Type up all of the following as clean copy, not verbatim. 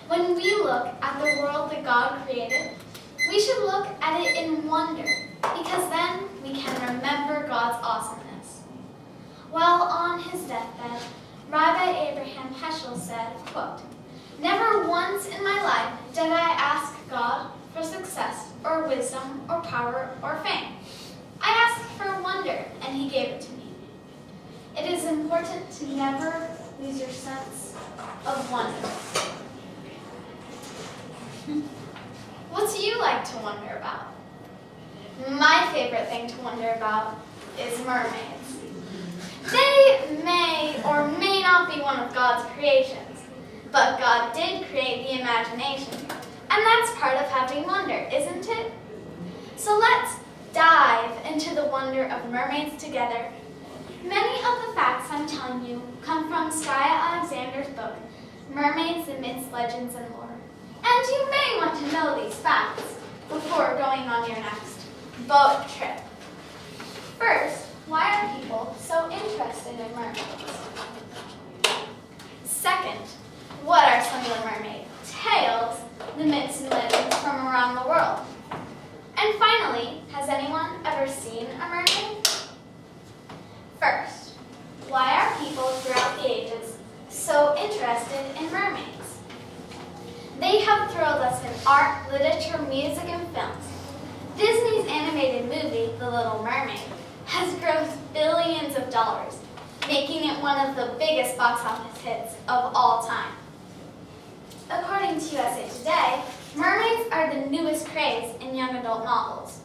When we look at the world that God created, we should look at it in wonder, because then we can remember God's awesomeness. While on his deathbed, Rabbi Abraham Heschel said, quote, "Never once in my life did I ask God for success or wisdom or power or fame. I asked for wonder, and he gave it to me." It is important to never lose your sense of wonder. What do you like to wonder about? My favorite thing to wonder about is mermaids. They may or may not be one of God's creations, but God did create the imagination, and that's part of having wonder, isn't it? So let's dive into the wonder of mermaids together. Many of the facts I'm telling you come from Skye Alexander's book, Mermaids Amidst Legends and Lore. And you may want to know these facts before going on your next boat trip. First, why are people so interested in mermaids? Second, what are some of the mermaid tales, the myths and legends from around the world? And finally, has anyone ever seen a mermaid? First, why are people throughout the ages so interested in mermaids? They have thrilled us in art, literature, music, and films. Disney's animated movie, The Little Mermaid, has grossed billions of dollars, making it one of the biggest box office hits of all time. According to USA Today, mermaids are the newest craze in young adult novels.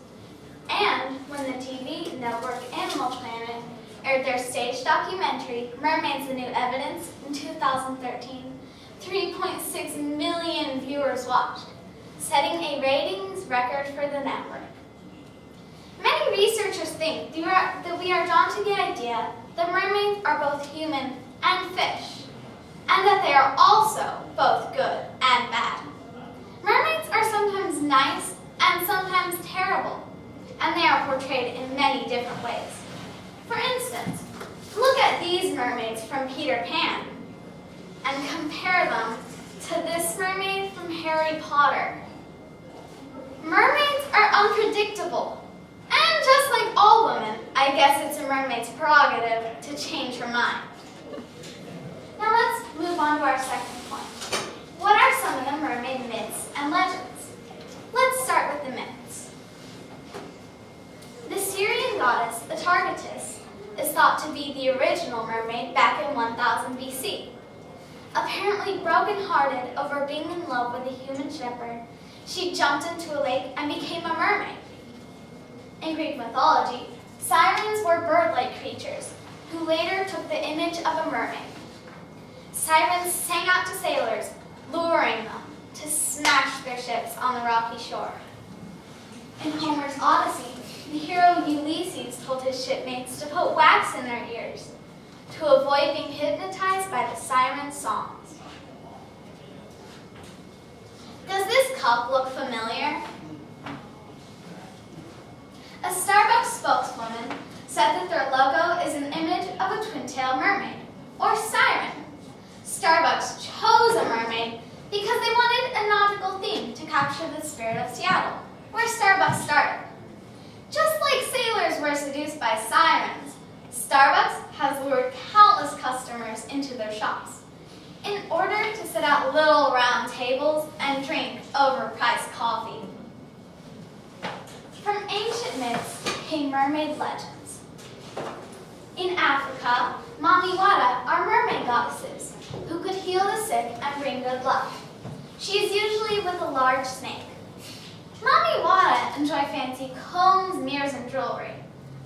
And when the TV network Animal Planet aired their stage documentary, Mermaids: The New Evidence, in 2013, 3.6 million viewers watched, setting a ratings record for the network. Many researchers think that we are drawn to the idea that mermaids are both human and fish, and that they are also both good and bad. Mermaids are sometimes nice and sometimes terrible, and they are portrayed in many different ways. For instance, look at these mermaids from Peter Pan and compare them to this mermaid from Harry Potter. Mermaids are unpredictable, and just like all women, I guess it's a mermaid's prerogative to change her mind. Now let's move on to our second point. What are some of the mermaid myths and legends? Let's start with the myths. The Syrian goddess Atargatis is thought to be the original mermaid back in 1000 BC. Apparently broken-hearted over being in love with a human shepherd, she jumped into a lake and became a mermaid. In Greek mythology, sirens were bird-like creatures who later took the image of a mermaid. Sirens sang out to sailors, luring them to smash their ships on the rocky shore. In Homer's Odyssey, the hero Ulysses told his shipmates to put wax in their ears to avoid being hypnotized by the siren's songs. Does this cup look familiar? A Starbucks spokeswoman said that their logo is an image of a twin-tailed mermaid, or siren. Starbucks chose a mermaid because they wanted a nautical theme to capture the spirit of Seattle, where Starbucks started. Just like sailors were seduced by sirens, Starbucks has lured countless customers into their shops in order to sit at little round tables and drink overpriced coffee. From ancient myths came mermaid legends. In Africa, Mami Wata are mermaid goddesses who could heal the sick and bring good luck. She is usually with a large snake. Mami Wata enjoy fancy combs, mirrors, and jewelry.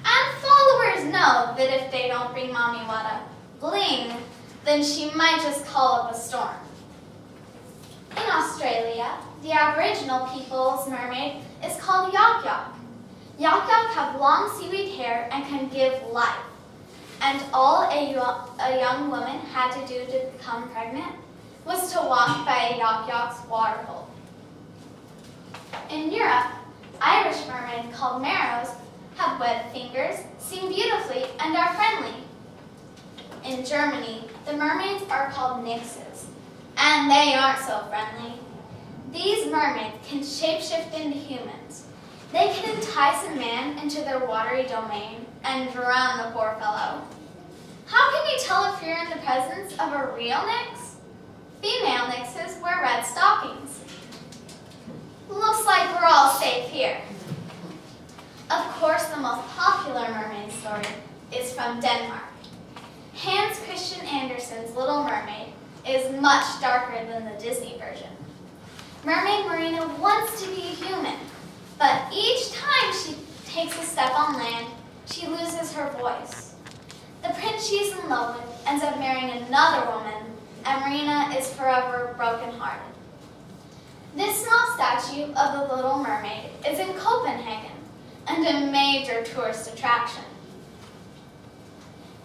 And followers know that if they don't bring Mami Wata bling, then she might just call up a storm. In Australia, the Aboriginal people's mermaid is called Yak Yak. Yak Yak have long seaweed hair and can give life. And all a young woman had to do to become pregnant was to walk by a Yak Yak's water hole. In Europe, Irish mermaids called Marrows have webbed fingers, sing beautifully, and are friendly. In Germany, the mermaids are called Nixes. And they aren't so friendly. These mermaids can shapeshift into humans. They can entice a man into their watery domain and drown the poor fellow. How can you tell if you're in the presence of a real nix? Female nixes wear red stockings. Looks like we're all safe here. Of course, the most popular mermaid story is from Denmark. Hans Christian Andersen's Little Mermaid is much darker than the Disney version. Mermaid Marina wants to be a human, but each time she takes a step on land, she loses her voice. The prince she's in love with ends up marrying another woman, and Marina is forever brokenhearted. This small statue of the Little Mermaid is in Copenhagen and a major tourist attraction.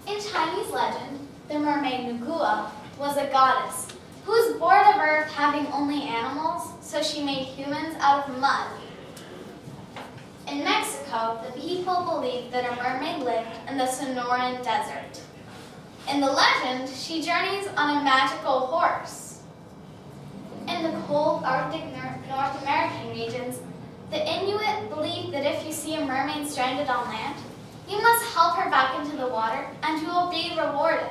In Chinese legend, the mermaid Nugua was a goddess who was bored of Earth having only animals, so she made humans out of mud. In Mexico, the people believed that a mermaid lived in the Sonoran Desert. In the legend, she journeys on a magical horse. In the cold Arctic North American regions, the Inuit believe that if you see a mermaid stranded on land, you must help her back into the water and you will be rewarded.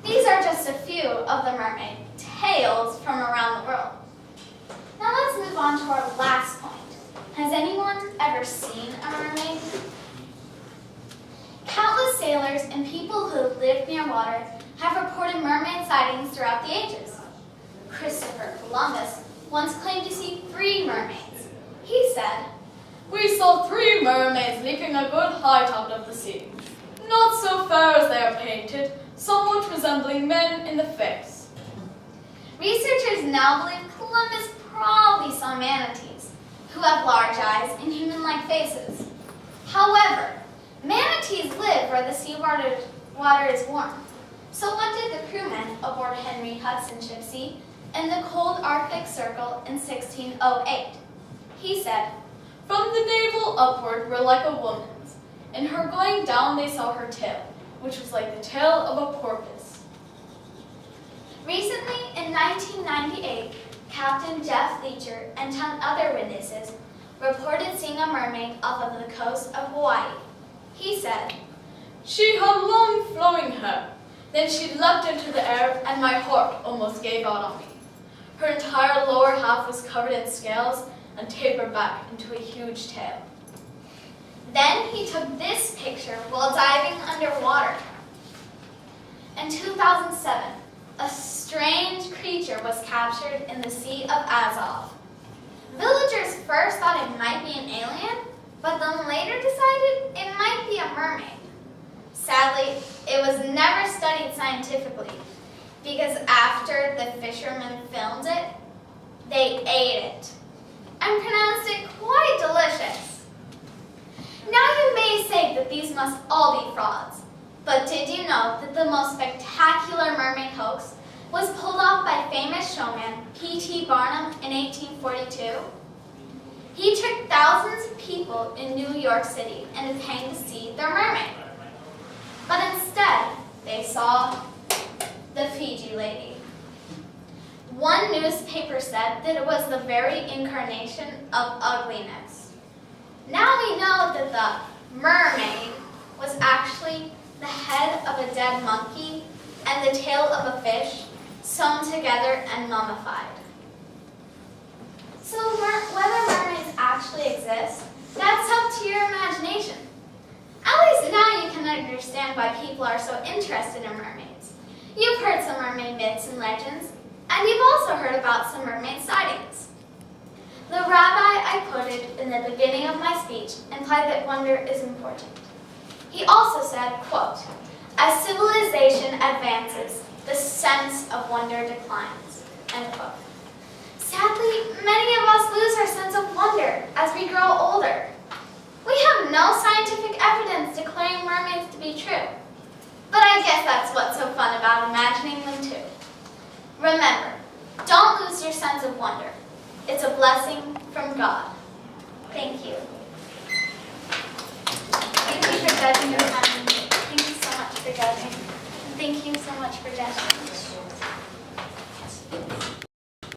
These are just a few of the mermaid tales from around the world. Now let's move on to our last point. Has anyone ever seen a mermaid? Countless sailors and people who live near water have reported mermaid sightings throughout the ages. Christopher Columbus once claimed to see 3 mermaids. He said, "We saw 3 mermaids leaping a good height out of the sea. Not so fair as they are painted, somewhat resembling men in the face." Researchers now believe Columbus probably saw manatees, who have large eyes and human-like faces. However, manatees live where the seawater is warm. So what did the crewmen aboard Henry Hudson ship see in the cold Arctic Circle in 1608? He said, "From the navel upward were like a woman's. In her going down they saw her tail, which was like the tail of a porpoise." Recently, in 1998, Captain Jeff Leacher and 10 other witnesses reported seeing a mermaid off of the coast of Hawaii. He said, "She had long flowing hair. Then she leapt into the air and my heart almost gave out on me. Her entire lower half was covered in scales and tapered back into a huge tail." Then he took this picture while diving underwater. In 2007, a strange creature was captured in the Sea of Azov. Villagers first thought it might be an alien, but then later decided it might be a mermaid. Sadly, it was never studied scientifically because after the fishermen filmed it, they ate it and pronounced it quite delicious. Now you may say that these must all be frauds, but did you know that the most spectacular mermaid hoax was pulled off by famous showman P.T. Barnum in 1842? He tricked thousands of people in New York City into paying to see their mermaid. But instead, they saw the Fiji lady. One newspaper said that it was the very incarnation of ugliness. Now we know that the mermaid was actually the head of a dead monkey and the tail of a fish sewn together and mummified. So whether mermaids actually exist, that's up to your imagination. At least now you can understand why people are so interested in mermaids. You've heard some mermaid myths and legends, and you've also heard about some mermaid sightings. The rabbi I quoted in the beginning of my speech implied that wonder is important. He also said, quote, "As civilization advances, the sense of wonder declines," end quote. Sadly, many of us lose our sense of wonder as we grow older. We have no scientific evidence declaring mermaids to be true. But I guess that's what's so fun about imagining them too. Remember, don't lose your sense of wonder. It's a blessing from God. Thank you. Thank you for judging your time. Thank you so much for judging. Thank you so much for judging.